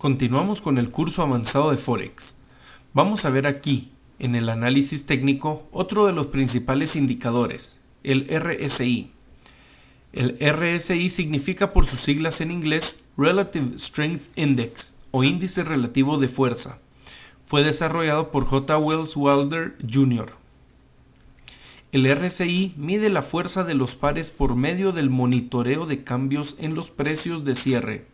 Continuamos con el curso avanzado de Forex. Vamos a ver aquí, en el análisis técnico, otro de los principales indicadores, el RSI. El RSI significa por sus siglas en inglés Relative Strength Index o índice relativo de fuerza. Fue desarrollado por J. Wells Wilder Jr. El RSI mide la fuerza de los pares por medio del monitoreo de cambios en los precios de cierre.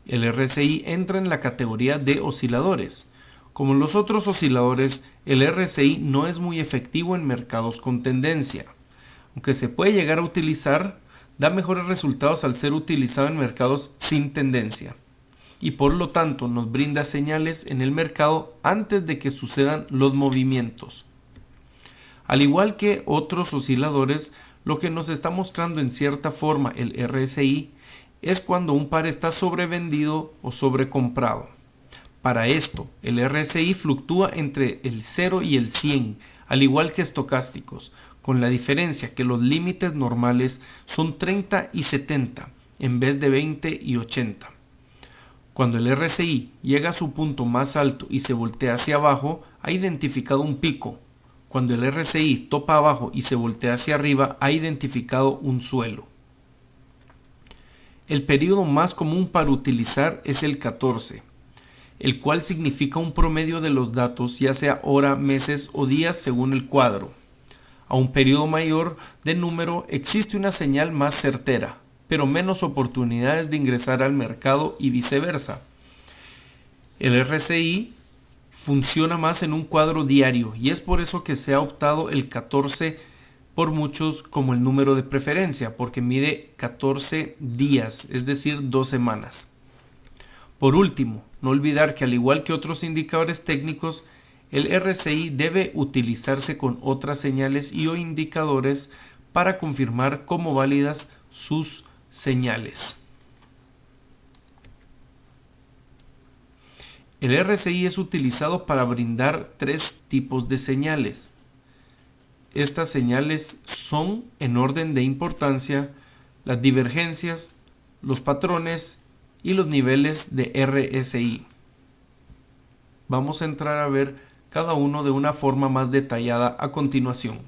El RSI entra en la categoría de osciladores. Como los otros osciladores, el RSI no es muy efectivo en mercados con tendencia. Aunque se puede llegar a utilizar, da mejores resultados al ser utilizado en mercados sin tendencia. Y por lo tanto nos brinda señales en el mercado antes de que sucedan los movimientos. Al igual que otros osciladores, lo que nos está mostrando en cierta forma el RSI es cuando un par está sobrevendido o sobrecomprado. Para esto, el RSI fluctúa entre el 0 y el 100, al igual que estocásticos, con la diferencia que los límites normales son 30 y 70, en vez de 20 y 80. Cuando el RSI llega a su punto más alto y se voltea hacia abajo, ha identificado un pico. Cuando el RSI topa abajo y se voltea hacia arriba, ha identificado un suelo. El periodo más común para utilizar es el 14, el cual significa un promedio de los datos, ya sea hora, meses o días según el cuadro. A un periodo mayor de número existe una señal más certera, pero menos oportunidades de ingresar al mercado y viceversa. El RSI funciona más en un cuadro diario y es por eso que se ha optado el 14 por muchos como el número de preferencia, porque mide 14 días, es decir, 2 semanas. Por último, no olvidar que al igual que otros indicadores técnicos, el RSI debe utilizarse con otras señales y o indicadores para confirmar como válidas sus señales. El RSI es utilizado para brindar tres tipos de señales. Estas señales son, en orden de importancia, las divergencias, los patrones y los niveles de RSI. Vamos a entrar a ver cada uno de una forma más detallada a continuación.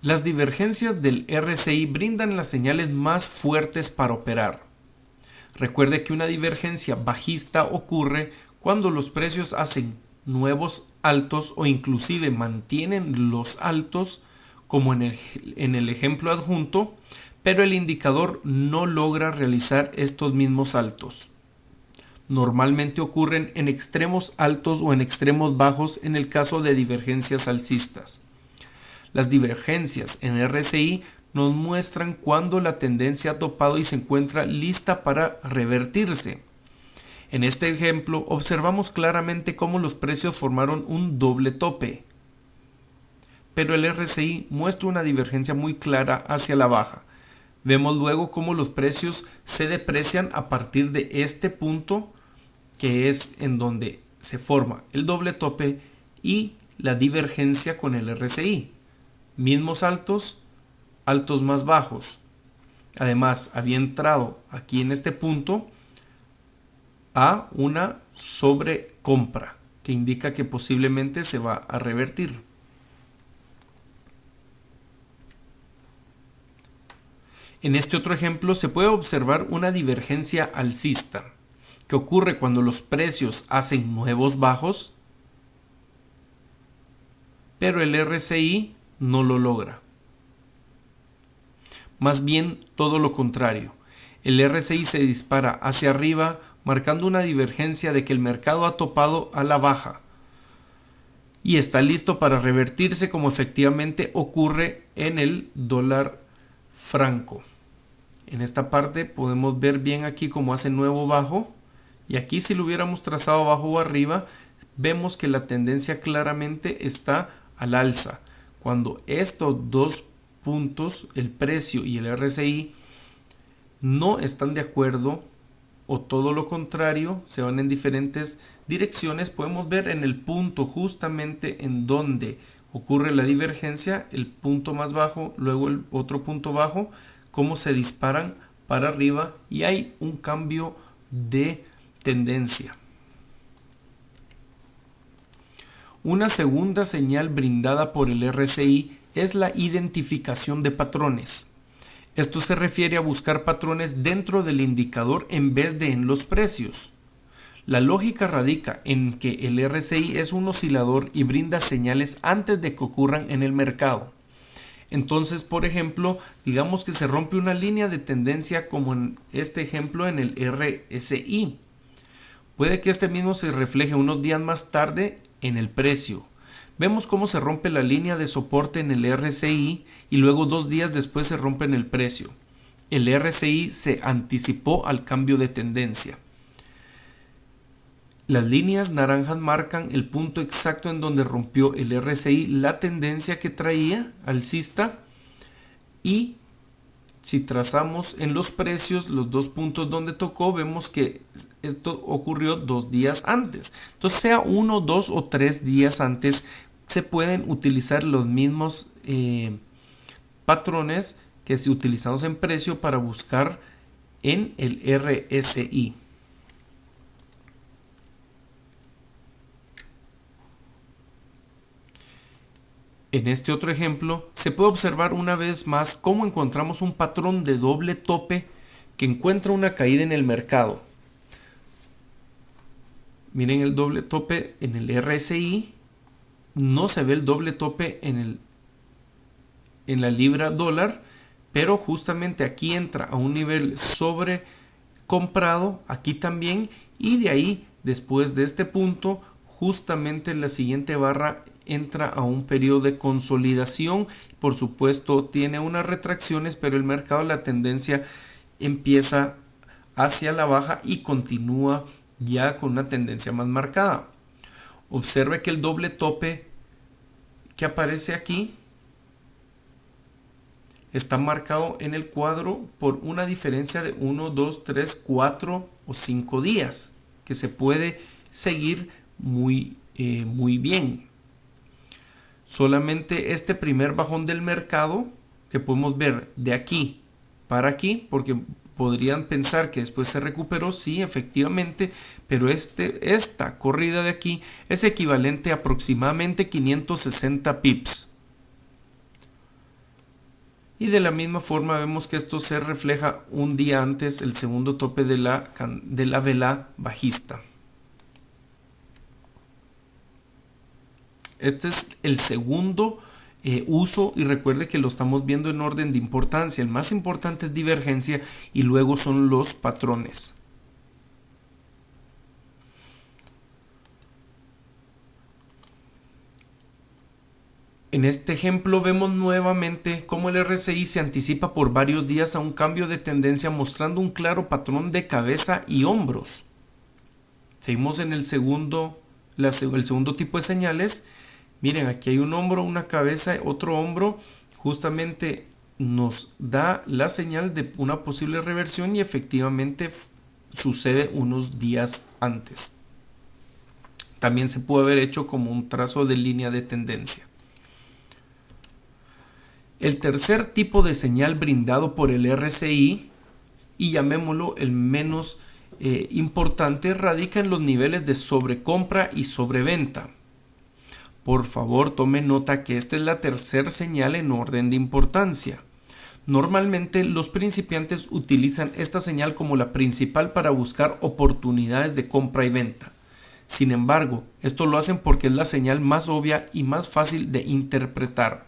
Las divergencias del RSI brindan las señales más fuertes para operar. Recuerde que una divergencia bajista ocurre cuando los precios hacen nuevos altos o inclusive mantienen los altos, como en el ejemplo adjunto, pero el indicador no logra realizar estos mismos altos. Normalmente ocurren en extremos altos o en extremos bajos en el caso de divergencias alcistas. Las divergencias en RSI nos muestran cuando la tendencia ha topado y se encuentra lista para revertirse. En este ejemplo observamos claramente cómo los precios formaron un doble tope, pero el RSI muestra una divergencia muy clara hacia la baja. Vemos luego cómo los precios se deprecian a partir de este punto, que es en donde se forma el doble tope y la divergencia con el RSI. Mismos altos, altos más bajos. Además, había entrado aquí en este punto a una sobrecompra, que indica que posiblemente se va a revertir. En este otro ejemplo se puede observar una divergencia alcista, que ocurre cuando los precios hacen nuevos bajos, pero el RSI no lo logra. Más bien todo lo contrario. El RSI se dispara hacia arriba, marcando una divergencia de que el mercado ha topado a la baja y está listo para revertirse, como efectivamente ocurre en el dólar franco. En esta parte podemos ver bien aquí cómo hace nuevo bajo, y aquí si lo hubiéramos trazado abajo o arriba, vemos que la tendencia claramente está al alza. Cuando estos dos puntos, el precio y el RSI, no están de acuerdo o todo lo contrario, se van en diferentes direcciones, podemos ver en el punto justamente en donde ocurre la divergencia, el punto más bajo, luego el otro punto bajo, cómo se disparan para arriba y hay un cambio de tendencia. Una segunda señal brindada por el RSI es la identificación de patrones. Esto se refiere a buscar patrones dentro del indicador en vez de en los precios. La lógica radica en que el RSI es un oscilador y brinda señales antes de que ocurran en el mercado. Entonces, por ejemplo, digamos que se rompe una línea de tendencia como en este ejemplo en el RSI. Puede que este mismo se refleje unos días más tarde en el precio. Vemos cómo se rompe la línea de soporte en el RSI y luego 2 días después se rompe en el precio. El RSI se anticipó al cambio de tendencia. Las líneas naranjas marcan el punto exacto en donde rompió el RSI la tendencia que traía alcista, y si trazamos en los precios los 2 puntos donde tocó, vemos que esto ocurrió 2 días antes. Entonces, sea 1, 2 o 3 días antes, se pueden utilizar los mismos patrones que si utilizamos en precio para buscar en el RSI. En este otro ejemplo, se puede observar una vez más cómo encontramos un patrón de doble tope que encuentra una caída en el mercado. Miren el doble tope en el RSI, no se ve el doble tope en la libra dólar, pero justamente aquí entra a un nivel sobre comprado, aquí también, y de ahí, después de este punto, justamente la siguiente barra entra a un periodo de consolidación. Por supuesto tiene unas retracciones, pero el mercado, la tendencia empieza hacia la baja y continúa ya con una tendencia más marcada. Observe que el doble tope que aparece aquí está marcado en el cuadro por una diferencia de 1, 2, 3, 4 o 5 días, que se puede seguir muy bien. Solamente este primer bajón del mercado, que podemos ver de aquí para aquí, porque podrían pensar que después se recuperó, sí, efectivamente, pero esta corrida de aquí es equivalente a aproximadamente 560 pips. Y de la misma forma vemos que esto se refleja un día antes, el segundo tope de la vela bajista. Este es el segundo uso, y recuerde que lo estamos viendo en orden de importancia. El más importante es divergencia y luego son los patrones. En este ejemplo vemos nuevamente cómo el RSI se anticipa por varios días a un cambio de tendencia, mostrando un claro patrón de cabeza y hombros. Seguimos en el segundo tipo de señales. Miren, aquí hay un hombro, una cabeza, otro hombro. Justamente nos da la señal de una posible reversión y efectivamente sucede unos días antes. También se puede haber hecho como un trazo de línea de tendencia. El tercer tipo de señal brindado por el RSI, y llamémoslo el menos importante, radica en los niveles de sobrecompra y sobreventa. Por favor, tome nota que esta es la tercera señal en orden de importancia. Normalmente los principiantes utilizan esta señal como la principal para buscar oportunidades de compra y venta. Sin embargo, esto lo hacen porque es la señal más obvia y más fácil de interpretar.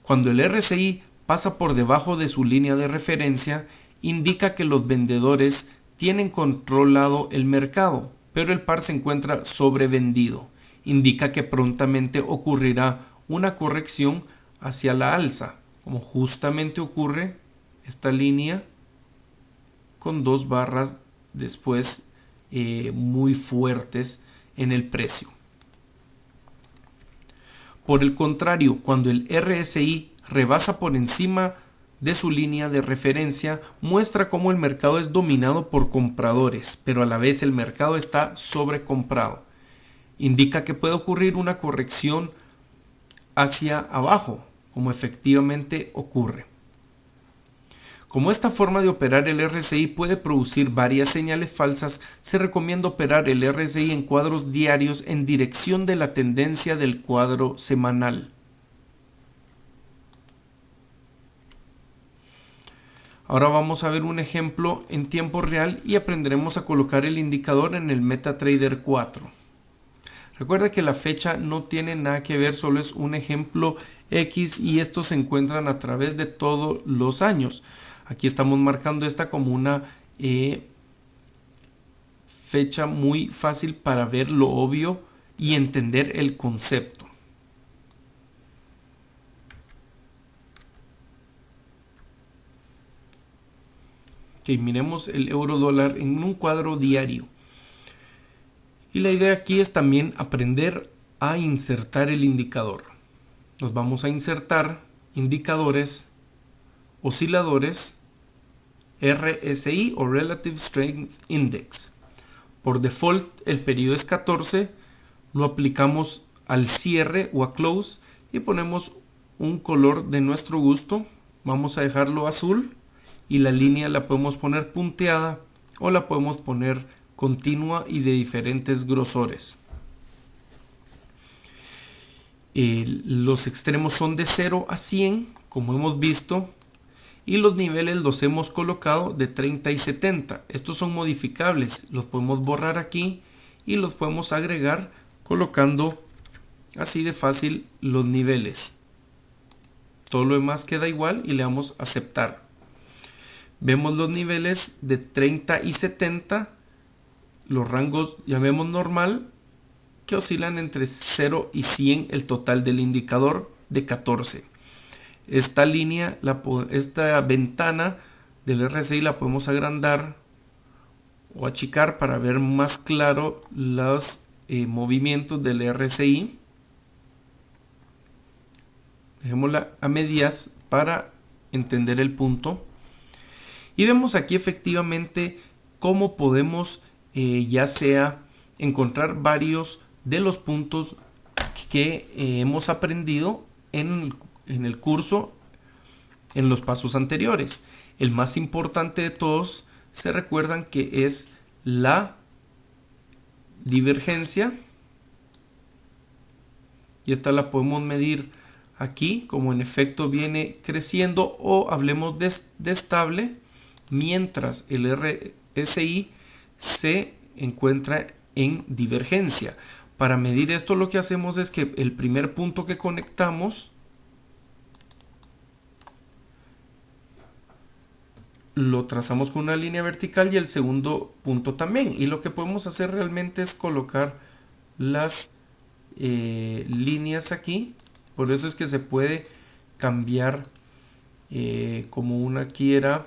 Cuando el RSI pasa por debajo de su línea de referencia, indica que los vendedores tienen controlado el mercado, pero el par se encuentra sobrevendido. Indica que prontamente ocurrirá una corrección hacia la alza, como justamente ocurre esta línea con 2 barras después muy fuertes en el precio. Por el contrario, cuando el RSI rebasa por encima de su línea de referencia, muestra cómo el mercado es dominado por compradores, pero a la vez el mercado está sobrecomprado. Indica que puede ocurrir una corrección hacia abajo, como efectivamente ocurre. Como esta forma de operar el RSI puede producir varias señales falsas, se recomienda operar el RSI en cuadros diarios en dirección de la tendencia del cuadro semanal. Ahora vamos a ver un ejemplo en tiempo real y aprenderemos a colocar el indicador en el MetaTrader 4. Recuerda que la fecha no tiene nada que ver, solo es un ejemplo X y estos se encuentran a través de todos los años. Aquí estamos marcando esta como una fecha muy fácil para ver lo obvio y entender el concepto. Ok, miremos el euro dólar en un cuadro diario. Y la idea aquí es también aprender a insertar el indicador. Nos vamos a insertar indicadores, osciladores, RSI o Relative Strength Index. Por default el periodo es 14, lo aplicamos al cierre o a close y ponemos un color de nuestro gusto. Vamos a dejarlo azul y la línea la podemos poner punteada o la podemos poner continua y de diferentes grosores. Los extremos son de 0 a 100 como hemos visto y los niveles los hemos colocado de 30 y 70. Estos son modificables, los podemos borrar aquí y los podemos agregar colocando así de fácil los niveles. Todo lo demás queda igual y le damos a aceptar. Vemos los niveles de 30 y 70, los rangos llamemos normal, que oscilan entre 0 y 100 el total del indicador de 14. Esta línea, esta ventana del RSI la podemos agrandar o achicar para ver más claro los movimientos del RSI. Dejémosla a medias para entender el punto. Y vemos aquí efectivamente cómo podemos ya sea encontrar varios de los puntos que hemos aprendido en el curso en los pasos anteriores. El más importante de todos, se recuerdan que es la divergencia, y esta la podemos medir aquí, como en efecto viene creciendo, o hablemos de estable, mientras el RSI se encuentra en divergencia. Para medir esto lo que hacemos es que el primer punto que conectamos lo trazamos con una línea vertical y el segundo punto también, y lo que podemos hacer realmente es colocar las líneas aquí. Por eso es que se puede cambiar como una quiera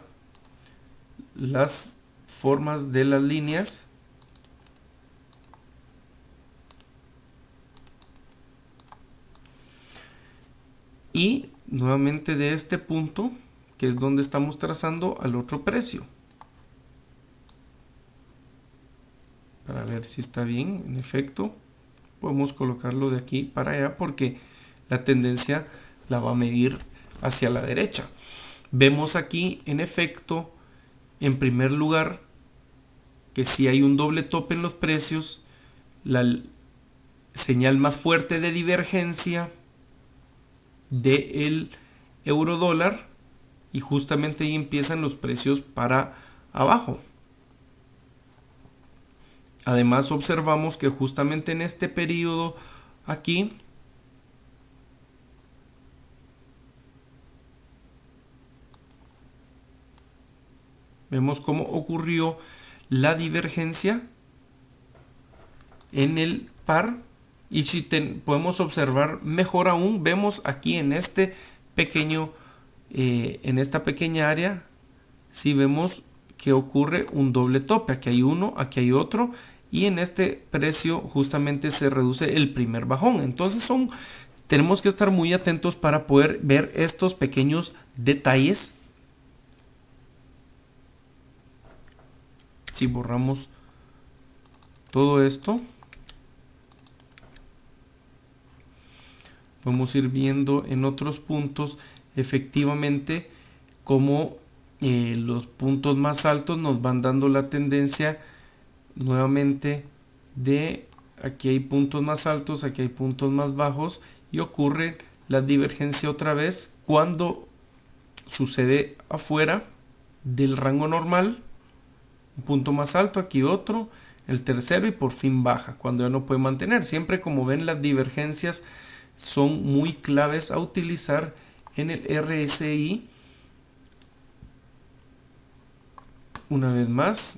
las formas de las líneas. Y nuevamente de este punto, que es donde estamos trazando, al otro precio. Para ver si está bien, en efecto, podemos colocarlo de aquí para allá porque la tendencia la va a medir hacia la derecha. Vemos aquí, en efecto, en primer lugar, que si hay un doble tope en los precios, la señal más fuerte de divergencia del euro dólar, y justamente ahí empiezan los precios para abajo. Además observamos que justamente en este periodo aquí vemos cómo ocurrió la divergencia en el par, y si podemos observar mejor aún, vemos aquí en este pequeño en esta pequeña área, si vemos que ocurre un doble tope. Aquí hay uno, aquí hay otro, y en este precio justamente se reduce el primer bajón. Entonces tenemos que estar muy atentos para poder ver estos pequeños detalles. Si borramos todo esto, podemos ir viendo en otros puntos efectivamente cómo los puntos más altos nos van dando la tendencia nuevamente de aquí hay puntos más altos, aquí hay puntos más bajos y ocurre la divergencia otra vez cuando sucede afuera del rango normal, un punto más alto, aquí otro, el tercero y por fin baja, cuando ya no puede mantener. Siempre, como ven, las divergencias son muy claves a utilizar en el RSI. Una vez más,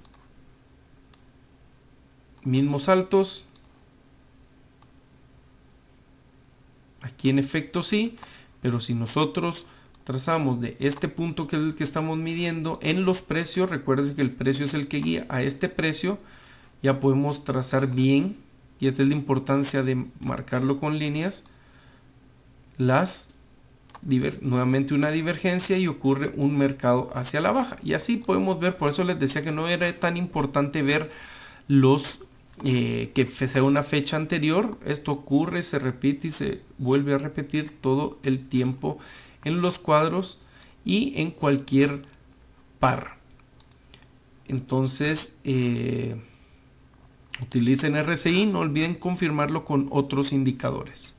mismos saltos, aquí en efecto sí, pero si nosotros trazamos de este punto que es el que estamos midiendo en los precios, recuerden que el precio es el que guía a este precio, ya podemos trazar bien, y esta es la importancia de marcarlo con líneas, nuevamente una divergencia y ocurre un mercado hacia la baja. Y así podemos ver, por eso les decía que no era tan importante ver los que sea una fecha anterior. Esto ocurre, se repite y se vuelve a repetir todo el tiempo en los cuadros y en cualquier par. Entonces utilicen RSI, no olviden confirmarlo con otros indicadores.